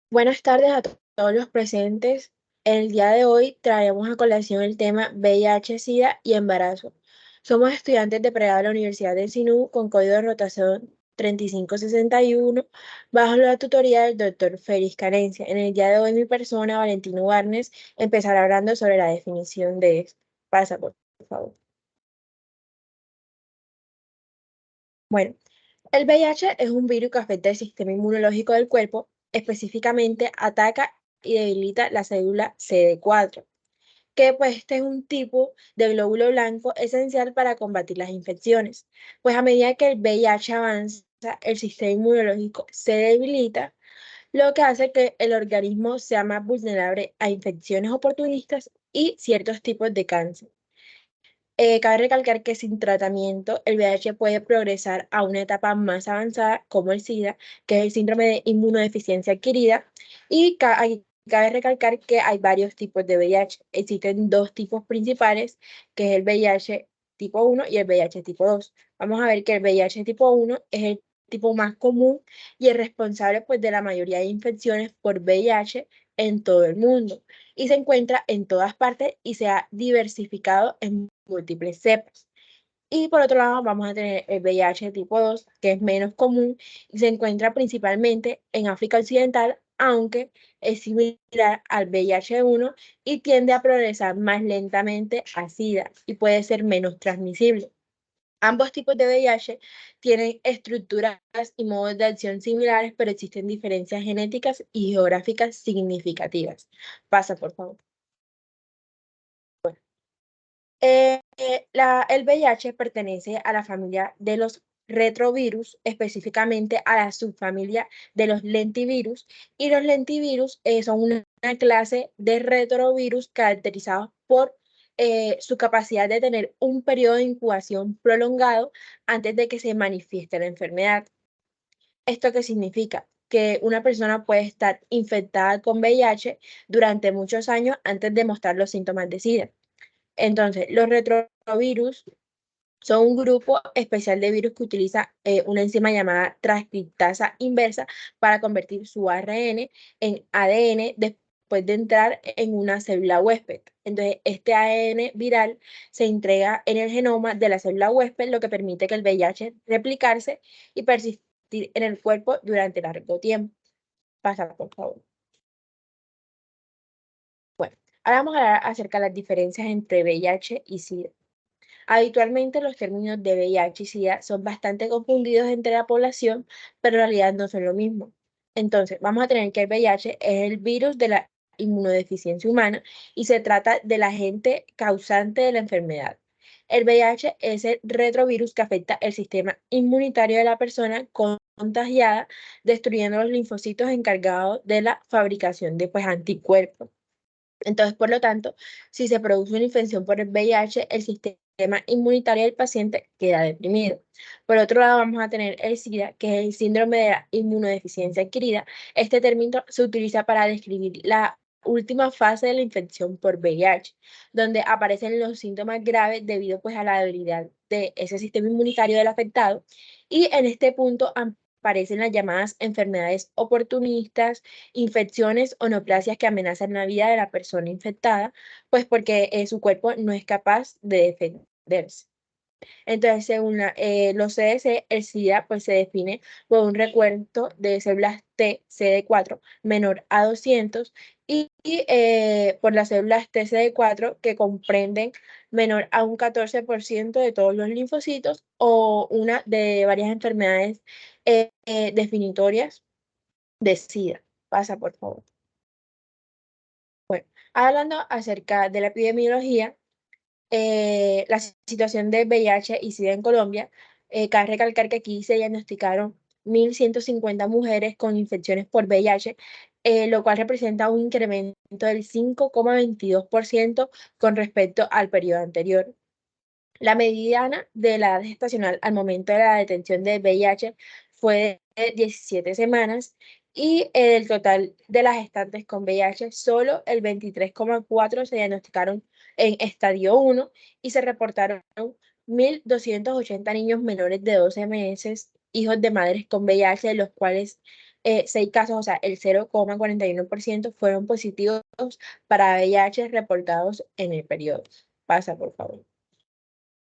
Buenas tardes a todos los presentes. El día de hoy traeremos a colación el tema VIH, SIDA y embarazo. Somos estudiantes de pregrado de la Universidad del SINU con código de rotación 3561 bajo la tutoría del doctor Félix Carencia. En el día de hoy mi persona, Valentino Barnes, empezará hablando sobre la definición de esto. Pasa, por favor. Bueno, el VIH es un virus que afecta el sistema inmunológico del cuerpo, específicamente ataca y debilita la célula CD4, que pues este es un tipo de glóbulo blanco esencial para combatir las infecciones. Pues a medida que el VIH avanza, el sistema inmunológico se debilita, lo que hace que el organismo sea más vulnerable a infecciones oportunistas y ciertos tipos de cáncer. Cabe recalcar que sin tratamiento el VIH puede progresar a una etapa más avanzada como el SIDA, que es el síndrome de inmunodeficiencia adquirida, y aquí cabe recalcar que hay varios tipos de VIH. Existen dos tipos principales, que es el VIH tipo 1 y el VIH tipo 2. Vamos a ver que el VIH tipo 1 es el tipo más común y es responsable pues, de la mayoría de infecciones por VIH en todo el mundo y se encuentra en todas partes y se ha diversificado en múltiples cepas. Y por otro lado, vamos a tener el VIH tipo 2, que es menos común y se encuentra principalmente en África Occidental, aunque es similar al VIH-1 y tiende a progresar más lentamente a SIDA y puede ser menos transmisible. Ambos tipos de VIH tienen estructuras y modos de acción similares, pero existen diferencias genéticas y geográficas significativas. Pasa, por favor. El VIH pertenece a la familia de los retrovirus, específicamente a la subfamilia de los lentivirus, y los lentivirus son una clase de retrovirus caracterizados por su capacidad de tener un periodo de incubación prolongado antes de que se manifieste la enfermedad. ¿Esto qué significa? Que una persona puede estar infectada con VIH durante muchos años antes de mostrar los síntomas de SIDA. Entonces, los retrovirus son un grupo especial de virus que utiliza una enzima llamada transcriptasa inversa para convertir su ARN en ADN después de entrar en una célula huésped. Entonces, este ADN viral se entrega en el genoma de la célula huésped, lo que permite que el VIH replicarse y persistir en el cuerpo durante largo tiempo. Pasa, por favor. Bueno, ahora vamos a hablar acerca de las diferencias entre VIH y SIDA. Habitualmente los términos de VIH y SIDA son bastante confundidos entre la población, pero en realidad no son lo mismo. Entonces, vamos a tener que el VIH es el virus de la inmunodeficiencia humana y se trata del agente causante de la enfermedad. El VIH es el retrovirus que afecta el sistema inmunitario de la persona contagiada, destruyendo los linfocitos encargados de la fabricación de anticuerpos. Entonces, por lo tanto, si se produce una infección por el VIH, el sistema inmunitario del paciente queda deprimido. Por otro lado, vamos a tener el SIDA, que es el síndrome de la inmunodeficiencia adquirida. Este término se utiliza para describir la última fase de la infección por VIH, donde aparecen los síntomas graves debido a la debilidad de ese sistema inmunitario del afectado. Y en este punto aparecen las llamadas enfermedades oportunistas, infecciones o neoplasias que amenazan la vida de la persona infectada, pues porque su cuerpo no es capaz de defenderse. Entonces, según los CDC, el SIDA pues, se define por un recuento de células T CD4 menor a 200 y por las células T CD4 que comprenden menor a un 14% de todos los linfocitos o una de varias enfermedades definitorias de SIDA. Pasa, por favor. Bueno, hablando acerca de la epidemiología, la situación de VIH y SIDA en Colombia, cabe recalcar que aquí se diagnosticaron 1.150 mujeres con infecciones por VIH, lo cual representa un incremento del 5,22% con respecto al periodo anterior. La mediana de la edad gestacional al momento de la detención de VIH fue de 17 semanas y el total de las gestantes con VIH, solo el 23,4 se diagnosticaron en estadio 1 y se reportaron 1.280 niños menores de 12 meses, hijos de madres con VIH, de los cuales 6 casos, o sea, el 0,41% fueron positivos para VIH reportados en el periodo. Pasa, por favor.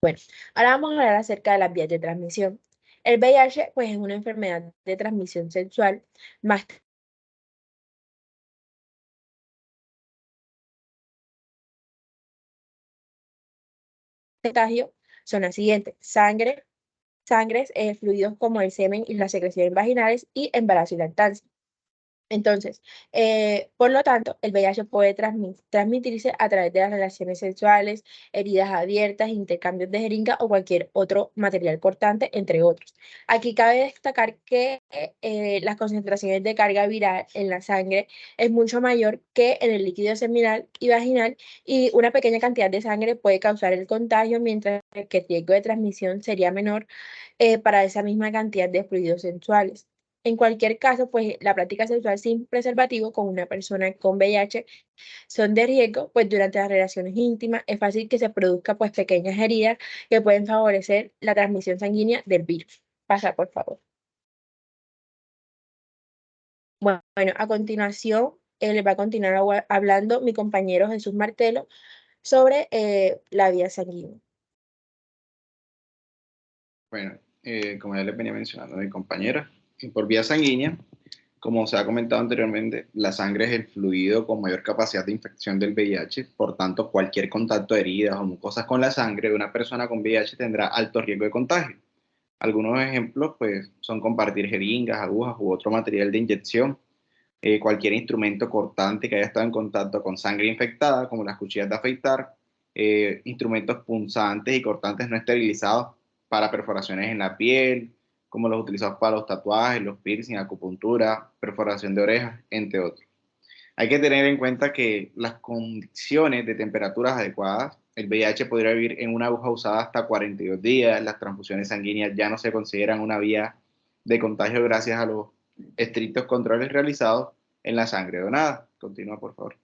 Bueno, ahora vamos a hablar acerca de las vías de transmisión. El VIH, pues, es una enfermedad de transmisión sexual. Más contagio son las siguientes: sangres, fluidos como el semen y las secreciones vaginales y embarazo y lactancia. Entonces, por lo tanto, el VIH puede transmitirse a través de las relaciones sexuales, heridas abiertas, intercambios de jeringa o cualquier otro material cortante, entre otros. Aquí cabe destacar que las concentraciones de carga viral en la sangre es mucho mayor que en el líquido seminal y vaginal, y una pequeña cantidad de sangre puede causar el contagio, mientras que el riesgo de transmisión sería menor para esa misma cantidad de fluidos sexuales. En cualquier caso, pues la práctica sexual sin preservativo con una persona con VIH son de riesgo, pues durante las relaciones íntimas es fácil que se produzcan pues pequeñas heridas que pueden favorecer la transmisión sanguínea del virus. Pasa, por favor. Bueno, a continuación les va a continuar hablando mi compañero Jesús Martelo sobre la vía sanguínea. Bueno, como ya les venía mencionando mi compañera, por vía sanguínea, como se ha comentado anteriormente, la sangre es el fluido con mayor capacidad de infección del VIH, por tanto, cualquier contacto de heridas o mucosas con la sangre de una persona con VIH tendrá alto riesgo de contagio. Algunos ejemplos, pues, son compartir jeringas, agujas u otro material de inyección, cualquier instrumento cortante que haya estado en contacto con sangre infectada, como las cuchillas de afeitar, instrumentos punzantes y cortantes no esterilizados para perforaciones en la piel, como los utilizados para los tatuajes, los piercing, acupuntura, perforación de orejas, entre otros. Hay que tener en cuenta que las condiciones de temperaturas adecuadas, el VIH podría vivir en una aguja usada hasta 42 días, las transfusiones sanguíneas ya no se consideran una vía de contagio gracias a los estrictos controles realizados en la sangre donada. Continúa, por favor.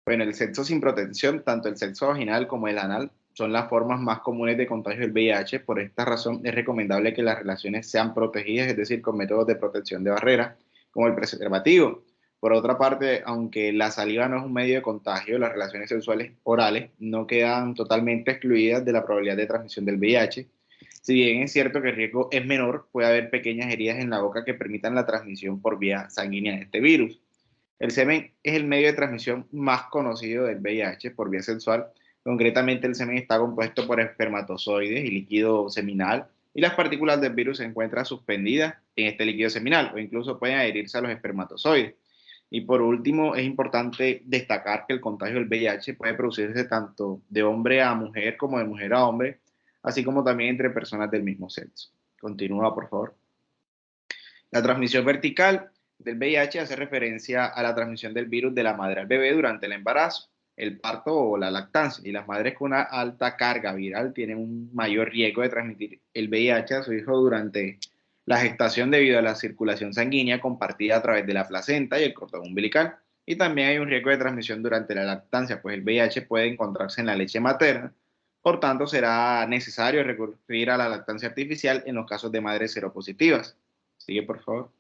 Bueno, el sexo sin protección, tanto el sexo vaginal como el anal, son las formas más comunes de contagio del VIH. Por esta razón, es recomendable que las relaciones sean protegidas, es decir, con métodos de protección de barrera, como el preservativo. Por otra parte, aunque la saliva no es un medio de contagio, las relaciones sexuales orales no quedan totalmente excluidas de la probabilidad de transmisión del VIH. Si bien es cierto que el riesgo es menor, puede haber pequeñas heridas en la boca que permitan la transmisión por vía sanguínea de este virus. El semen es el medio de transmisión más conocido del VIH por vía sexual. Concretamente, el semen está compuesto por espermatozoides y líquido seminal, y las partículas del virus se encuentran suspendidas en este líquido seminal o incluso pueden adherirse a los espermatozoides. Y por último, es importante destacar que el contagio del VIH puede producirse tanto de hombre a mujer como de mujer a hombre, así como también entre personas del mismo sexo. Continúa, por favor. La transmisión vertical del VIH hace referencia a la transmisión del virus de la madre al bebé durante el embarazo, el parto o la lactancia. Y las madres con una alta carga viral tienen un mayor riesgo de transmitir el VIH a su hijo durante la gestación debido a la circulación sanguínea compartida a través de la placenta y el cordón umbilical. Y también hay un riesgo de transmisión durante la lactancia, pues el VIH puede encontrarse en la leche materna. Por tanto, será necesario recurrir a la lactancia artificial en los casos de madres seropositivas. Sigue, por favor.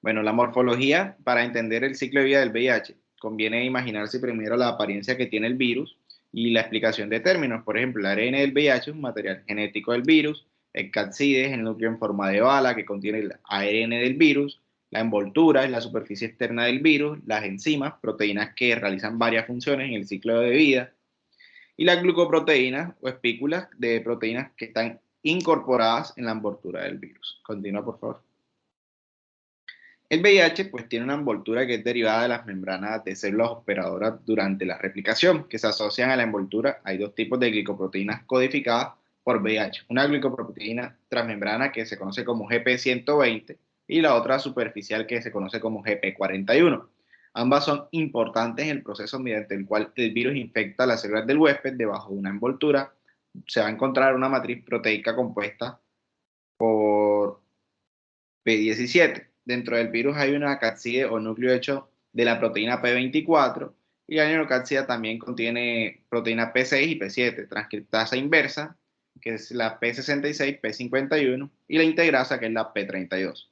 Bueno, la morfología para entender el ciclo de vida del VIH. Conviene imaginarse primero la apariencia que tiene el virus y la explicación de términos. Por ejemplo, el ARN del VIH es un material genético del virus, el capside es el núcleo en forma de bala que contiene el ARN del virus, la envoltura es la superficie externa del virus, las enzimas, proteínas que realizan varias funciones en el ciclo de vida, y las glucoproteínas o espículas de proteínas que están incorporadas en la envoltura del virus. Continúa, por favor. El VIH pues tiene una envoltura que es derivada de las membranas de células operadoras durante la replicación, que se asocian a la envoltura. Hay dos tipos de glicoproteínas codificadas por VIH. Una glicoproteína transmembrana que se conoce como GP120 y la otra superficial que se conoce como GP41. Ambas son importantes en el proceso mediante el cual el virus infecta las células del huésped debajo de una envoltura. Se va a encontrar una matriz proteica compuesta por P17. Dentro del virus hay una capside o núcleo hecho de la proteína P24 y la neurocapsida también contiene proteína P6 y P7, transcriptasa inversa que es la P66, P51, y la integrasa, que es la P32.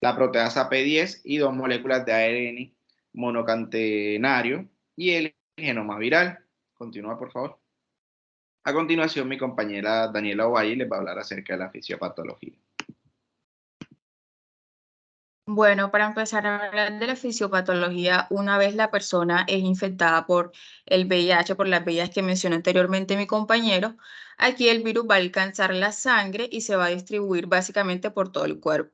La proteasa P10 y dos moléculas de ARN monocatenario y el genoma viral. Continúa, por favor. A continuación, mi compañera Daniela Ovalle les va a hablar acerca de la fisiopatología. Bueno, para empezar a hablar de la fisiopatología, una vez la persona es infectada por el VIH, por las vías que mencionó anteriormente mi compañero, aquí el virus va a alcanzar la sangre y se va a distribuir básicamente por todo el cuerpo.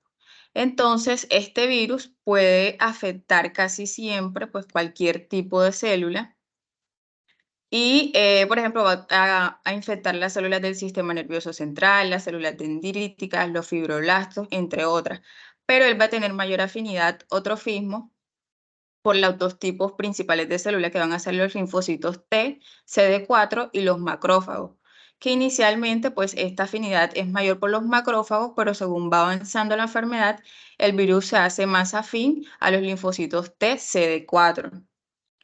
Entonces, este virus puede afectar casi siempre pues, cualquier tipo de célula y, por ejemplo, va a infectar las células del sistema nervioso central, las células dendríticas, los fibroblastos, entre otras. Pero él va a tener mayor afinidad o trofismo por los dos tipos principales de células que van a ser los linfocitos T, CD4 y los macrófagos, que inicialmente pues esta afinidad es mayor por los macrófagos, pero según va avanzando la enfermedad, el virus se hace más afín a los linfocitos T, CD4.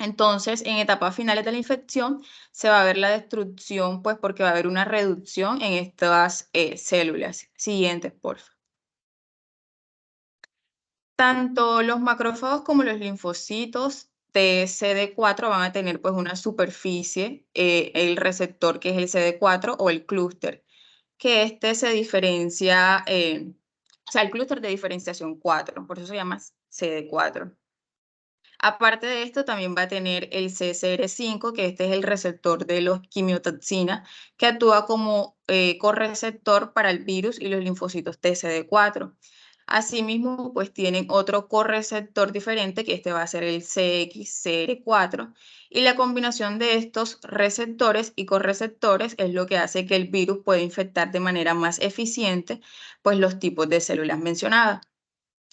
Entonces, en etapas finales de la infección, se va a ver la destrucción, pues porque va a haber una reducción en estas células. Siguientes, por favor. Tanto los macrófagos como los linfocitos de CD4 van a tener pues una superficie, el receptor que es el CD4 o el clúster, que este se diferencia, o sea, el clúster de diferenciación 4, por eso se llama CD4. Aparte de esto, también va a tener el CCR5, que este es el receptor de los quimiotoxinas, que actúa como correceptor para el virus y los linfocitos TCD4. Asimismo, pues tienen otro correceptor diferente, que este va a ser el CXCR4, y la combinación de estos receptores y correceptores es lo que hace que el virus pueda infectar de manera más eficiente, pues los tipos de células mencionadas.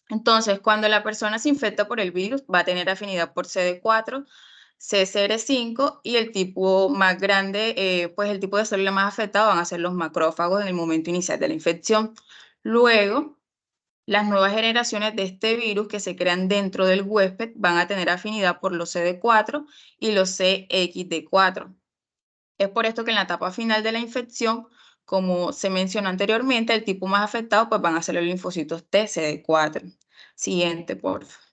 Entonces, cuando la persona se infecta por el virus, va a tener afinidad por CD4, CCR5 y el tipo más grande, pues el tipo de célula más afectada van a ser los macrófagos en el momento inicial de la infección. Luego, las nuevas generaciones de este virus que se crean dentro del huésped van a tener afinidad por los CD4 y los CXD4. Es por esto que en la etapa final de la infección, como se mencionó anteriormente, el tipo más afectado pues van a ser los linfocitos T, CD4. Siguiente, por favor.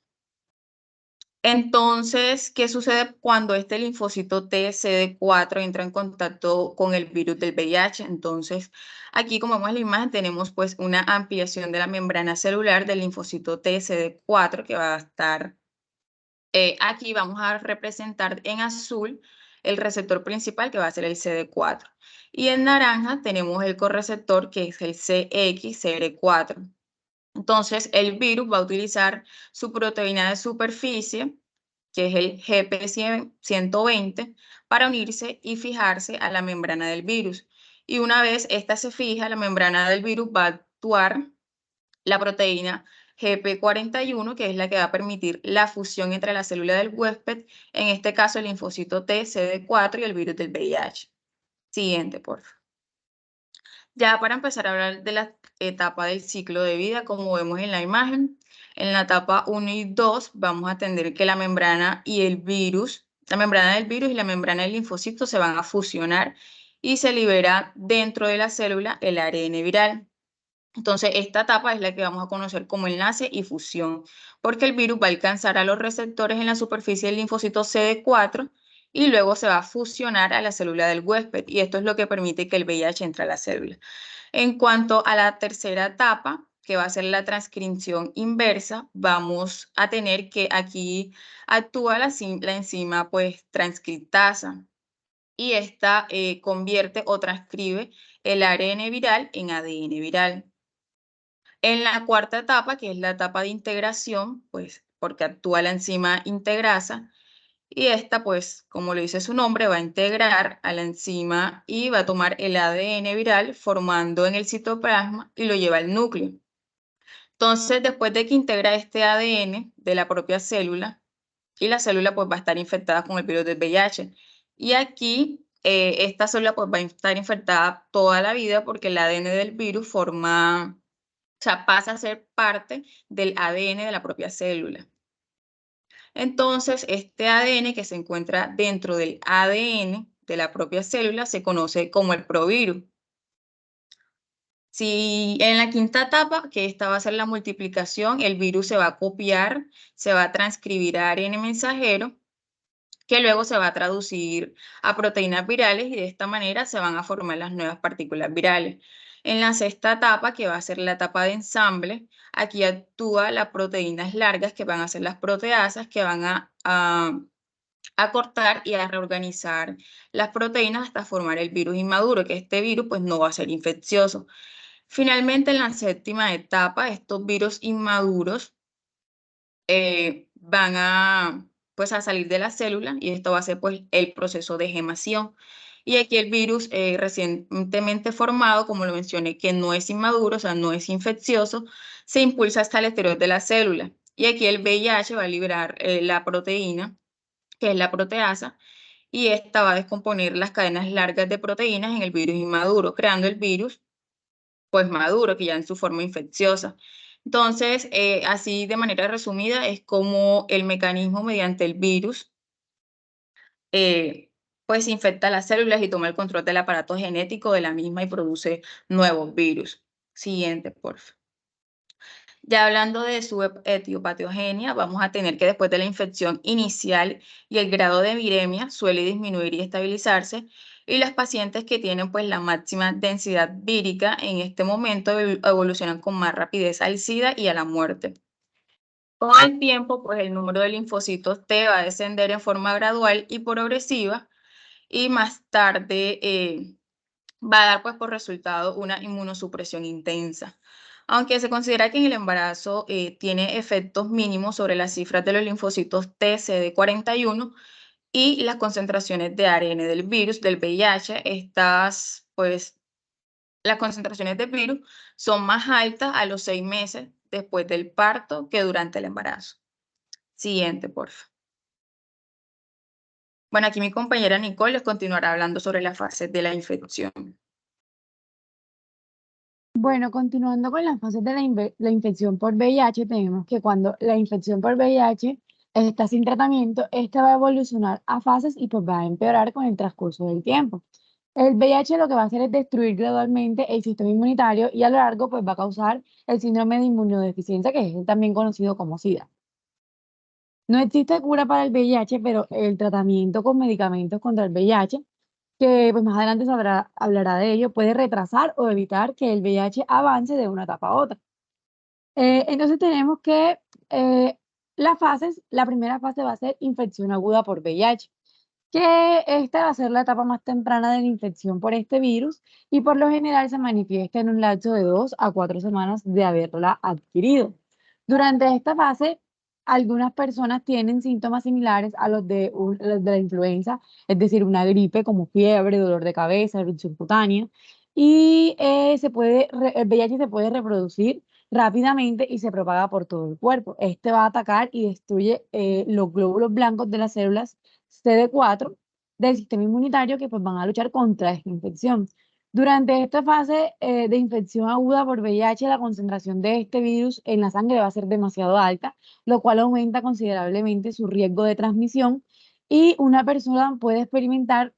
Entonces, ¿qué sucede cuando este linfocito T, CD4 entra en contacto con el virus del VIH? Entonces, aquí como vemos en la imagen, tenemos pues una ampliación de la membrana celular del linfocito T, CD4 que va a estar aquí. Vamos a representar en azul el receptor principal que va a ser el CD4. Y en naranja tenemos el correceptor que es el CXCR4. Entonces, el virus va a utilizar su proteína de superficie, que es el GP120, para unirse y fijarse a la membrana del virus. Y una vez esta se fija, la membrana del virus va a actuar la proteína GP41, que es la que va a permitir la fusión entre la célula del huésped, en este caso el linfocito T, CD4 y el virus del VIH. Siguiente, por favor. Ya para empezar a hablar de la etapa del ciclo de vida, como vemos en la imagen, en la etapa 1 y 2 vamos a tener que la membrana y el virus, la membrana del virus y la membrana del linfocito se van a fusionar y se libera dentro de la célula el ARN viral. Entonces, esta etapa es la que vamos a conocer como enlace y fusión, porque el virus va a alcanzar a los receptores en la superficie del linfocito CD4 y luego se va a fusionar a la célula del huésped, y esto es lo que permite que el VIH entre a la célula. En cuanto a la tercera etapa, que va a ser la transcripción inversa, vamos a tener que aquí actúa la enzima pues transcriptasa, y esta convierte o transcribe el ARN viral en ADN viral. En la cuarta etapa, que es la etapa de integración, pues porque actúa la enzima integrasa, y esta, pues, como lo dice su nombre, va a integrar a la enzima y va a tomar el ADN viral formando en el citoplasma y lo lleva al núcleo. Entonces, después de que integra este ADN de la propia célula, y la célula pues va a estar infectada con el virus del VIH. Y aquí esta célula pues va a estar infectada toda la vida porque el ADN del virus forma, o sea, pasa a ser parte del ADN de la propia célula. Entonces, este ADN que se encuentra dentro del ADN de la propia célula se conoce como el provirus. Si en la quinta etapa, que esta va a ser la multiplicación, el virus se va a copiar, se va a transcribir a ARN mensajero, que luego se va a traducir a proteínas virales y de esta manera se van a formar las nuevas partículas virales. En la sexta etapa, que va a ser la etapa de ensamble, aquí actúa las proteínas largas, que van a ser las proteasas, que van a cortar y a reorganizar las proteínas hasta formar el virus inmaduro, que este virus pues no va a ser infeccioso. Finalmente, en la séptima etapa, estos virus inmaduros van a salir de la célula y esto va a ser pues el proceso de gemación. Y aquí el virus recientemente formado, como lo mencioné, que no es inmaduro, o sea, no es infeccioso, se impulsa hasta el exterior de la célula. Y aquí el VIH va a liberar la proteína, que es la proteasa, y esta va a descomponer las cadenas largas de proteínas en el virus inmaduro, creando el virus pues maduro, que ya en su forma infecciosa. Entonces, así de manera resumida, es como el mecanismo mediante el virus, pues infecta las células y toma el control del aparato genético de la misma y produce nuevos virus. Siguiente, por favor. Ya hablando de su etiopatogenia, vamos a tener que después de la infección inicial y el grado de viremia suele disminuir y estabilizarse, y las pacientes que tienen pues la máxima densidad vírica en este momento evolucionan con más rapidez al SIDA y a la muerte. Con el tiempo, pues el número de linfocitos T va a descender en forma gradual y progresiva, y más tarde va a dar pues por resultado una inmunosupresión intensa. Aunque se considera que en el embarazo tiene efectos mínimos sobre las cifras de los linfocitos T CD41 y las concentraciones de ARN del virus del VIH, las concentraciones del virus son más altas a los 6 meses después del parto que durante el embarazo. Siguiente, por favor. Bueno, aquí mi compañera Nicole les continuará hablando sobre las fases de la infección. Bueno, continuando con las fases de la infección por VIH, tenemos que cuando la infección por VIH está sin tratamiento, esta va a evolucionar a fases y pues va a empeorar con el transcurso del tiempo. El VIH lo que va a hacer es destruir gradualmente el sistema inmunitario y a lo largo pues va a causar el síndrome de inmunodeficiencia, que es también conocido como SIDA. No existe cura para el VIH, pero el tratamiento con medicamentos contra el VIH, que pues más adelante hablará de ello, puede retrasar o evitar que el VIH avance de una etapa a otra. Entonces tenemos que las fases, la primera fase va a ser infección aguda por VIH, que esta va a ser la etapa más temprana de la infección por este virus y por lo general se manifiesta en un lapso de 2 a 4 semanas de haberla adquirido. Durante esta fase, algunas personas tienen síntomas similares a los los de la influenza, es decir, una gripe como fiebre, dolor de cabeza, erupción cutánea, y el VIH se puede reproducir rápidamente y se propaga por todo el cuerpo. Este va a atacar y destruye los glóbulos blancos de las células CD4 del sistema inmunitario que pues, van a luchar contra esta infección. Durante esta fase de infección aguda por VIH, la concentración de este virus en la sangre va a ser demasiado alta, lo cual aumenta considerablemente su riesgo de transmisión y una persona puede experimentar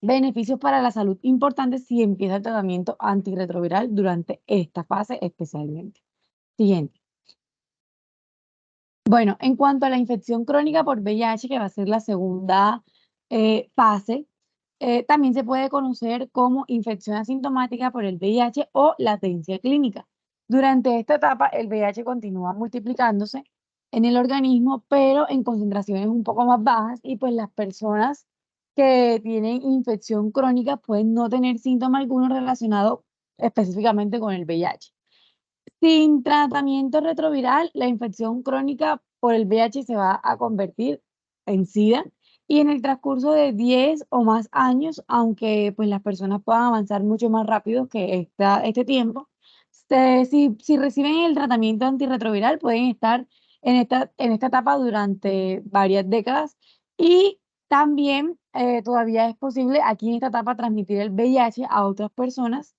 beneficios para la salud importantes si empieza el tratamiento antirretroviral durante esta fase especialmente. Siguiente. Bueno, en cuanto a la infección crónica por VIH, que va a ser la segunda fase, también se puede conocer como infección asintomática por el VIH o latencia clínica. Durante esta etapa, el VIH continúa multiplicándose en el organismo, pero en concentraciones un poco más bajas y pues las personas que tienen infección crónica pueden no tener síntoma alguno relacionado específicamente con el VIH. Sin tratamiento retroviral, la infección crónica por el VIH se va a convertir en SIDA y en el transcurso de 10 o más años, aunque pues las personas puedan avanzar mucho más rápido que este tiempo, si reciben el tratamiento antirretroviral pueden estar en esta etapa durante varias décadas y también todavía es posible aquí en esta etapa transmitir el VIH a otras personas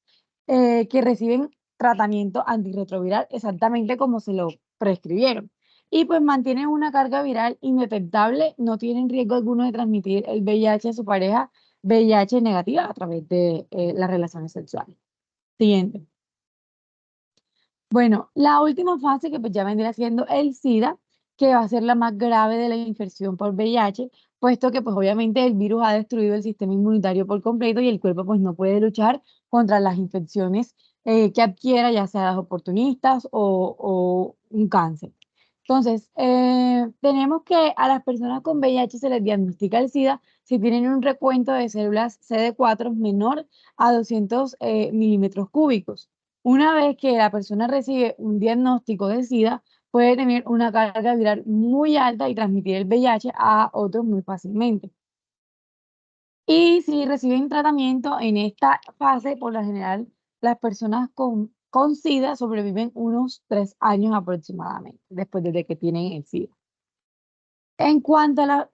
que reciben tratamiento antirretroviral exactamente como se lo prescribieron. Y pues mantienen una carga viral indetectable, no tienen riesgo alguno de transmitir el VIH a su pareja VIH negativa a través de las relaciones sexuales. Siguiente. Bueno, la última fase que pues ya vendría siendo el SIDA, que va a ser la más grave de la infección por VIH, puesto que pues obviamente el virus ha destruido el sistema inmunitario por completo y el cuerpo pues no puede luchar contra las infecciones que adquiera, ya sea las oportunistas o un cáncer. Entonces, tenemos que a las personas con VIH se les diagnostica el SIDA si tienen un recuento de células CD4 menor a 200 milímetros cúbicos. Una vez que la persona recibe un diagnóstico de SIDA, puede tener una carga viral muy alta y transmitir el VIH a otros muy fácilmente. Y si reciben tratamiento en esta fase, por lo general, las personas con SIDA sobreviven unos 3 años aproximadamente, después de que tienen el SIDA. En cuanto a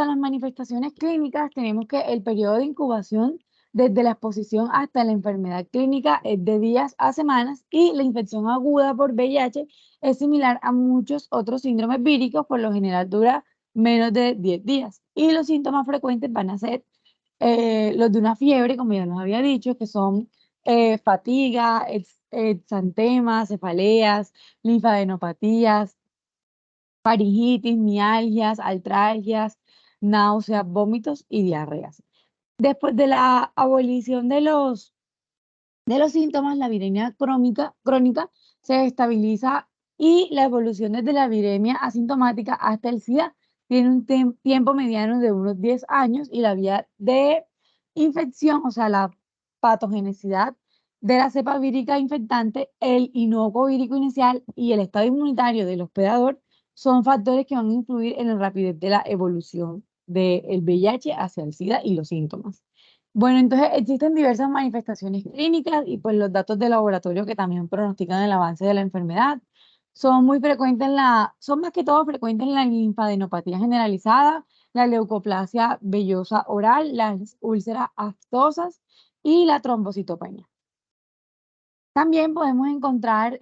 las manifestaciones clínicas, tenemos que el periodo de incubación desde la exposición hasta la enfermedad clínica es de días a semanas y la infección aguda por VIH es similar a muchos otros síndromes víricos, por lo general dura menos de 10 días. Y los síntomas frecuentes van a ser los de una fiebre, como ya nos había dicho, que son fatiga, exantemas, cefaleas, linfadenopatías, faringitis, mialgias, artralgias, náuseas, vómitos y diarreas. Después de la abolición de los síntomas, la viremia crónica se estabiliza y la evolución desde la viremia asintomática hasta el SIDA tiene un tiempo mediano de unos 10 años y la vía de infección, o sea, la patogenicidad de la cepa vírica infectante, el inocuo vírico inicial y el estado inmunitario del hospedador son factores que van a influir en la rapidez de la evolución del VIH hacia el SIDA y los síntomas. Bueno, entonces existen diversas manifestaciones clínicas y pues los datos de laboratorio que también pronostican el avance de la enfermedad. Son muy frecuentes son más que todo frecuentes en la linfadenopatía generalizada, la leucoplasia vellosa oral, las úlceras aftosas y la trombocitopenia. También podemos encontrar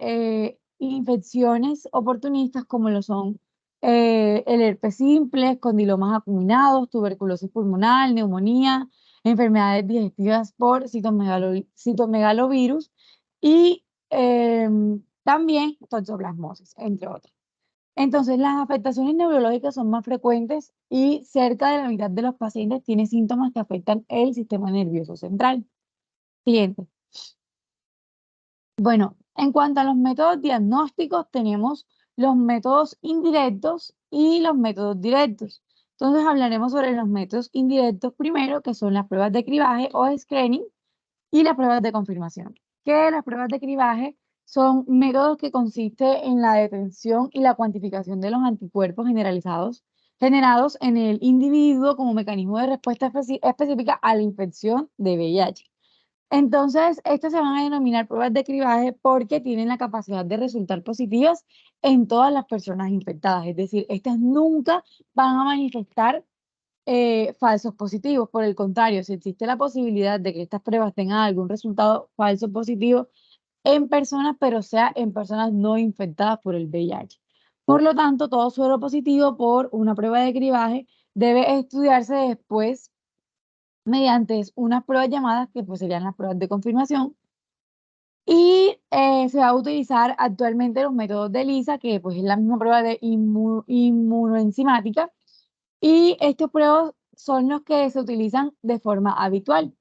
infecciones oportunistas como lo son el herpes simple, condilomas acuminados, tuberculosis pulmonar, neumonía, enfermedades digestivas por citomegalovirus y también toxoplasmosis, entre otros. Entonces, las afectaciones neurológicas son más frecuentes y cerca de la mitad de los pacientes tiene síntomas que afectan el sistema nervioso central. Siguiente. Bueno, en cuanto a los métodos diagnósticos, tenemos los métodos indirectos y los métodos directos. Entonces hablaremos sobre los métodos indirectos primero, que son las pruebas de cribaje o screening y las pruebas de confirmación. Que las pruebas de cribaje son métodos que consisten en la detención y la cuantificación de los anticuerpos generados en el individuo como mecanismo de respuesta específica a la infección de VIH. Entonces, estas se van a denominar pruebas de cribaje porque tienen la capacidad de resultar positivas en todas las personas infectadas. Es decir, estas nunca van a manifestar falsos positivos. Por el contrario, si existe la posibilidad de que estas pruebas tengan algún resultado falso positivo en personas, pero sea en personas no infectadas por el VIH. Por lo tanto, todo suero positivo por una prueba de cribaje debe estudiarse después mediante unas pruebas llamadas que pues serían las pruebas de confirmación y se va a utilizar actualmente los métodos de ELISA, que pues es la misma prueba de inmunoenzimática y estos pruebas son los que se utilizan de forma habitual.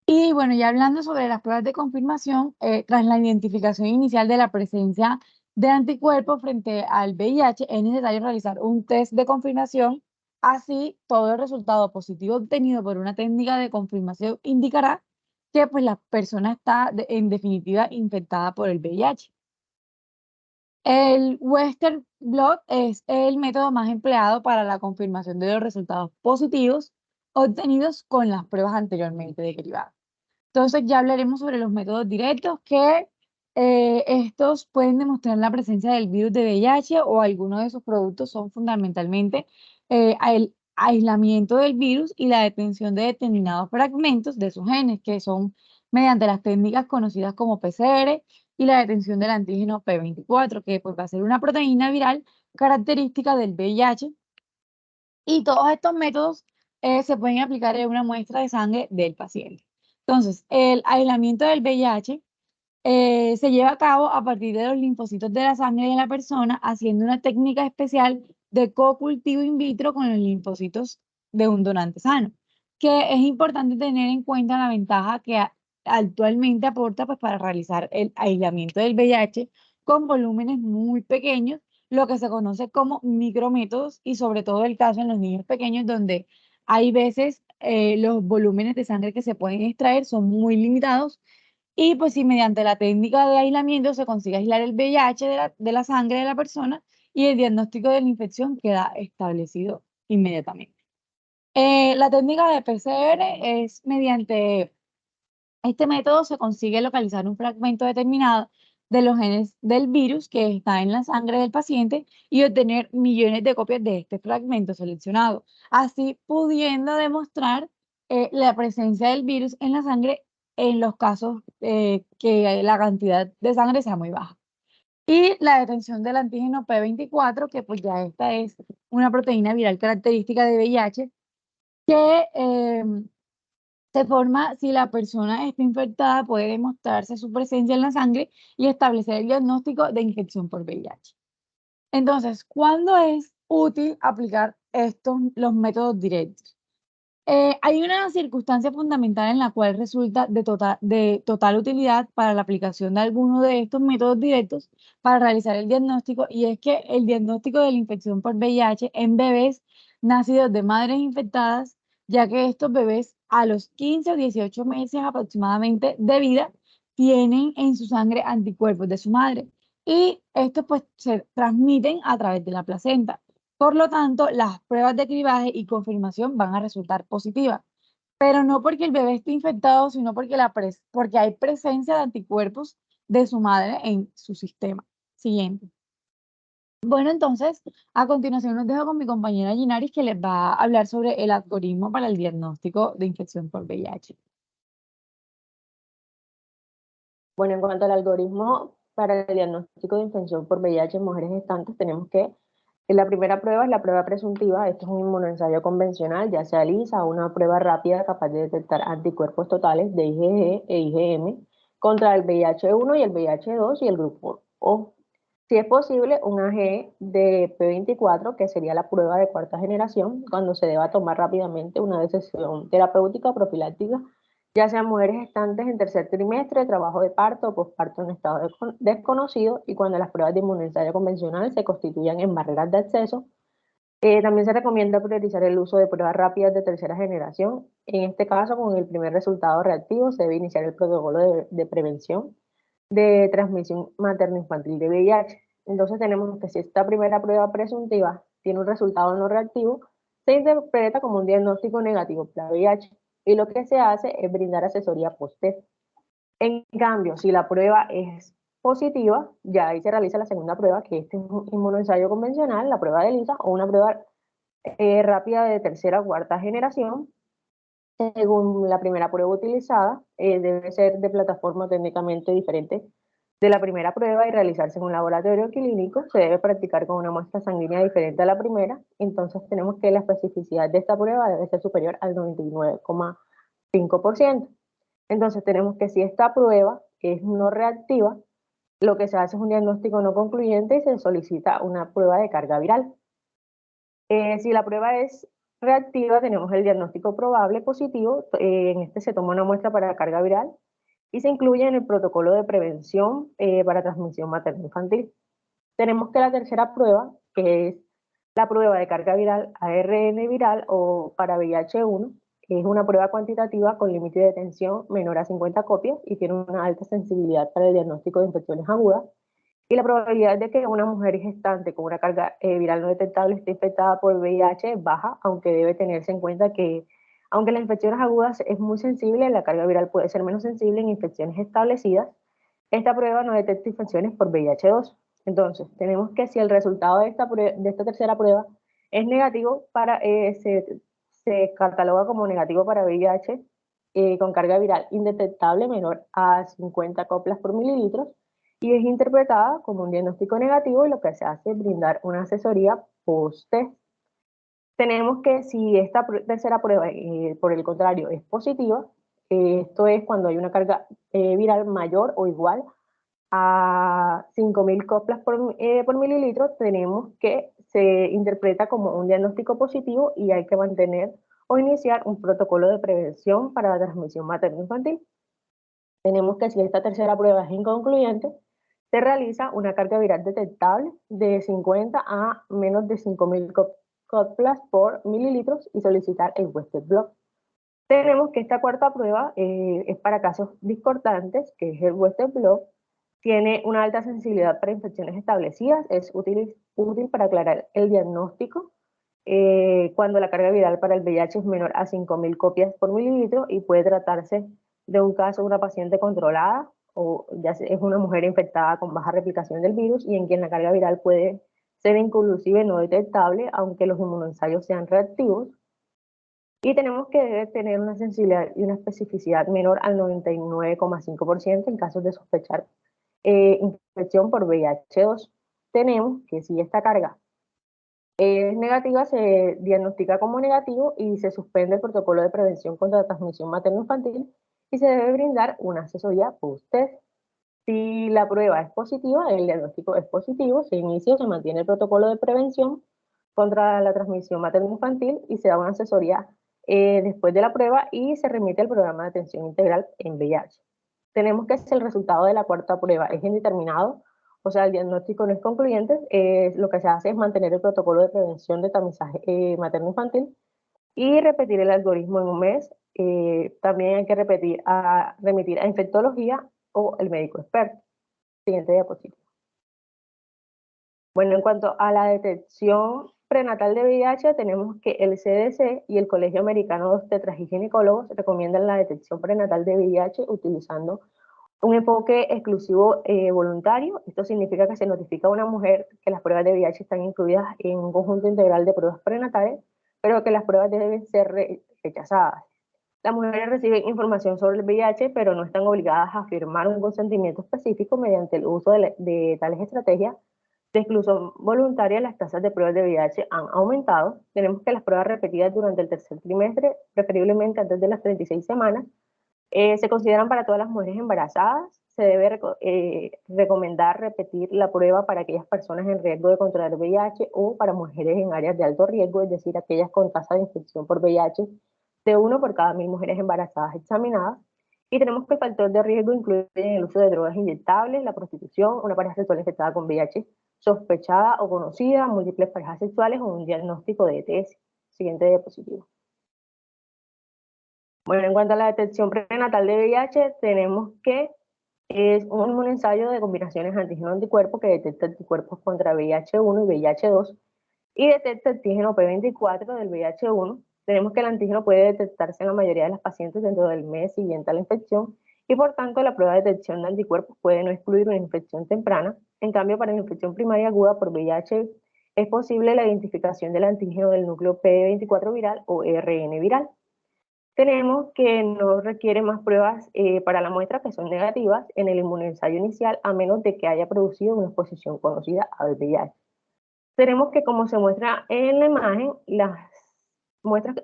Y bueno, ya hablando sobre las pruebas de confirmación, tras la identificación inicial de la presencia de anticuerpos frente al VIH, es necesario realizar un test de confirmación. Así, todo el resultado positivo obtenido por una técnica de confirmación indicará que pues, la persona está en definitiva infectada por el VIH. El Western Blot es el método más empleado para la confirmación de los resultados positivos obtenidos con las pruebas anteriormente derivadas. Entonces ya hablaremos sobre los métodos directos que estos pueden demostrar la presencia del virus de VIH o algunos de sus productos son fundamentalmente el aislamiento del virus y la detención de determinados fragmentos de sus genes, que son mediante las técnicas conocidas como PCR y la detención del antígeno P24, que pues, va a ser una proteína viral característica del VIH. Y todos estos métodos se pueden aplicar en una muestra de sangre del paciente. Entonces, el aislamiento del VIH se lleva a cabo a partir de los linfocitos de la sangre de la persona, haciendo una técnica especial de co-cultivo in vitro con los linfocitos de un donante sano, que es importante tener en cuenta la ventaja que actualmente aporta pues, para realizar el aislamiento del VIH con volúmenes muy pequeños, lo que se conoce como micrométodos, y sobre todo el caso en los niños pequeños, donde hay veces los volúmenes de sangre que se pueden extraer son muy limitados, y pues si mediante la técnica de aislamiento se consigue aislar el VIH de la sangre de la persona, y el diagnóstico de la infección queda establecido inmediatamente. La técnica de PCR es mediante este método se consigue localizar un fragmento determinado de los genes del virus que está en la sangre del paciente y obtener millones de copias de este fragmento seleccionado, así pudiendo demostrar la presencia del virus en la sangre en los casos que la cantidad de sangre sea muy baja. Y la detención del antígeno P24, que pues ya esta es una proteína viral característica de VIH, que se forma si la persona está infectada, puede demostrarse su presencia en la sangre y establecer el diagnóstico de infección por VIH. Entonces, ¿cuándo es útil aplicar los métodos directos? Hay una circunstancia fundamental en la cual resulta de total utilidad para la aplicación de alguno de estos métodos directos para realizar el diagnóstico, y es que el diagnóstico de la infección por VIH en bebés nacidos de madres infectadas, ya que estos bebés a los 15 o 18 meses aproximadamente de vida tienen en su sangre anticuerpos de su madre, y estos pues se transmiten a través de la placenta. Por lo tanto, las pruebas de cribaje y confirmación van a resultar positivas, pero no porque el bebé esté infectado, sino porque hay presencia de anticuerpos de su madre en su sistema. Siguiente. Bueno, entonces, a continuación los dejo con mi compañera Ginaris, que les va a hablar sobre el algoritmo para el diagnóstico de infección por VIH. Bueno, en cuanto al algoritmo para el diagnóstico de infección por VIH en mujeres gestantes, tenemos que la primera prueba es la prueba presuntiva. Esto es un inmunoensayo convencional, ya sea ELISA o una prueba rápida capaz de detectar anticuerpos totales de IgG e IgM contra el VIH-1 y el VIH-2 y el grupo O. Si es posible, un AG de P24, que sería la prueba de cuarta generación, cuando se deba tomar rápidamente una decisión terapéutica o profiláctica, ya sean mujeres gestantes en tercer trimestre, trabajo de parto o posparto en estado desconocido, y cuando las pruebas de inmunoensayo convencional se constituyan en barreras de acceso. También se recomienda priorizar el uso de pruebas rápidas de tercera generación. En este caso, con el primer resultado reactivo, se debe iniciar el protocolo de prevención de transmisión materno-infantil de VIH. Entonces tenemos que si esta primera prueba presuntiva tiene un resultado no reactivo, se interpreta como un diagnóstico negativo para VIH, y lo que se hace es brindar asesoría post-test. En cambio, si la prueba es positiva, ya ahí se realiza la segunda prueba, que este es un inmunoensayo convencional, la prueba de ELISA, o una prueba rápida de tercera o cuarta generación. Según la primera prueba utilizada, debe ser de plataforma técnicamente diferente de la primera prueba y realizarse en un laboratorio clínico. Se debe practicar con una muestra sanguínea diferente a la primera. Entonces tenemos que la especificidad de esta prueba debe ser superior al 99,5%. Entonces tenemos que si esta prueba es no reactiva, lo que se hace es un diagnóstico no concluyente y se solicita una prueba de carga viral. Si la prueba es reactiva, tenemos el diagnóstico probable positivo. En este se toma una muestra para carga viral y se incluye en el protocolo de prevención para transmisión materno-infantil. Tenemos que la tercera prueba, que es la prueba de carga viral ARN viral o para VIH-1, es una prueba cuantitativa con límite de detención menor a 50 copias y tiene una alta sensibilidad para el diagnóstico de infecciones agudas. Y la probabilidad de que una mujer gestante con una carga viral no detectable esté infectada por VIH es baja, aunque debe tenerse en cuenta que, aunque las infecciones agudas es muy sensible, la carga viral puede ser menos sensible en infecciones establecidas. Esta prueba no detecta infecciones por VIH-2. Entonces, tenemos que si el resultado de esta tercera prueba es negativo, se cataloga como negativo para VIH con carga viral indetectable menor a 50 coplas por mililitros, y es interpretada como un diagnóstico negativo, y lo que se hace es brindar una asesoría post-test. Tenemos que si esta tercera prueba, por el contrario, es positiva, Esto es cuando hay una carga viral mayor o igual a 5.000 coplas por mililitro, tenemos que se interpreta como un diagnóstico positivo y hay que mantener o iniciar un protocolo de prevención para la transmisión materno-infantil. Tenemos que si esta tercera prueba es inconcluyente, se realiza una carga viral detectable de 50 a menos de 5.000 coplas por mililitros y solicitar el Western blot. Tenemos que esta cuarta prueba es para casos discordantes, que es el Western blot. Tiene una alta sensibilidad para infecciones establecidas, es útil para aclarar el diagnóstico cuando la carga viral para el VIH es menor a 5.000 copias por mililitro y puede tratarse de un caso de una paciente controlada o ya es una mujer infectada con baja replicación del virus y en quien la carga viral puede ser inclusive no detectable aunque los inmunoensayos sean reactivos. Y tenemos que debe tener una sensibilidad y una especificidad menor al 99,5% en casos de sospechar infección por VIH-2. Tenemos que si esta carga es negativa, se diagnostica como negativo y se suspende el protocolo de prevención contra la transmisión materno-infantil y se debe brindar una asesoría post-test. Si la prueba es positiva, el diagnóstico es positivo, se inicia o se mantiene el protocolo de prevención contra la transmisión materno-infantil y se da una asesoría después de la prueba y se remite al programa de atención integral en VIH. Tenemos que si el resultado de la cuarta prueba es indeterminado, o sea, el diagnóstico no es concluyente, lo que se hace es mantener el protocolo de prevención de tamizaje materno-infantil y repetir el algoritmo en un mes. También hay que remitir a infectología o el médico experto. Siguiente diapositiva. Bueno, en cuanto a la detección prenatal de VIH, tenemos que el CDC y el Colegio Americano de Obstetras y Ginecólogos recomiendan la detección prenatal de VIH utilizando un enfoque exclusivo voluntario. Esto significa que se notifica a una mujer que las pruebas de VIH están incluidas en un conjunto integral de pruebas prenatales, pero que las pruebas deben ser rechazadas. Las mujeres reciben información sobre el VIH, pero no están obligadas a firmar un consentimiento específico mediante el uso de tales estrategias de exclusión voluntaria. Las tasas de pruebas de VIH han aumentado. Tenemos que las pruebas repetidas durante el tercer trimestre, preferiblemente antes de las 36 semanas, se consideran para todas las mujeres embarazadas. Se debe recomendar repetir la prueba para aquellas personas en riesgo de contraer VIH o para mujeres en áreas de alto riesgo, es decir, aquellas con tasa de infección por VIH de 1 por cada 1.000 mujeres embarazadas examinadas. Y tenemos que el factor de riesgo incluye el uso de drogas inyectables, la prostitución, una pareja sexual infectada con VIH sospechada o conocida, múltiples parejas sexuales o un diagnóstico de ETS. Siguiente diapositiva. Bueno, en cuanto a la detección prenatal de VIH, tenemos que es un inmunoensayo de combinaciones antígeno-anticuerpo que detecta anticuerpos contra VIH-1 y VIH-2 y detecta el antígeno P24 del VIH-1. Tenemos que el antígeno puede detectarse en la mayoría de las pacientes dentro del mes siguiente a la infección y por tanto la prueba de detección de anticuerpos puede no excluir una infección temprana. En cambio, para la infección primaria aguda por VIH es posible la identificación del antígeno del núcleo P24 viral o RN viral. Tenemos que no requiere más pruebas para la muestra que son negativas en el inmunoensayo inicial a menos de que haya producido una exposición conocida al VIH. Tenemos que, como se muestra en la imagen, las muestras